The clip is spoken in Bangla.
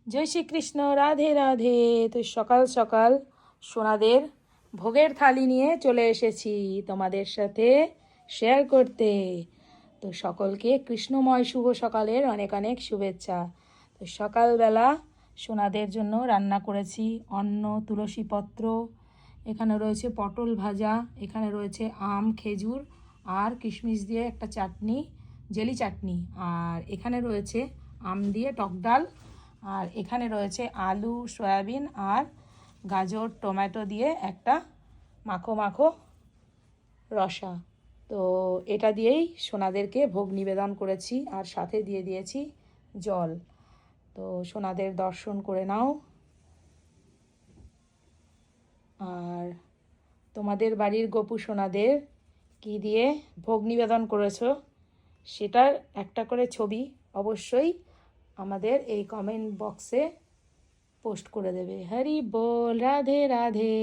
জয় শ্রীকৃষ্ণ, রাধে রাধে। তো সকাল সকাল সোনাদের ভোগের থালি নিয়ে চলে এসেছি তোমাদের সাথে শেয়ার করতে। তো সকলকে কৃষ্ণময় শুভ সকালের অনেক অনেক শুভেচ্ছা। তো সকালবেলা সোনাদের জন্য রান্না করেছি অন্ন, তুলসী পত্র, এখানে রয়েছে পটল ভাজা, এখানে রয়েছে আম, খেজুর আর কিশমিশ দিয়ে একটা চাটনি, জেলি চাটনি, আর এখানে রয়েছে আম দিয়ে টক ডাল, আর এখানে রয়েছে আলু, সয়াবিন আর গাজর, টমেটো দিয়ে একটা মাখো মাখো রসা। তো এটা দিয়েই সোনাদেরকে ভোগ নিবেদন করেছি, আর সাথে দিয়ে দিয়েছি জল। তো সোনাদের দর্শন করে নাও। আর তোমাদের বাড়ির গোপু সোনাদের কী দিয়ে ভোগ নিবেদন করেছো সেটার একটা করে ছবি অবশ্যই আমাদের এই কমেন্ট বক্সে পোস্ট করে দেবে। হরি বল, রাধে রাধে।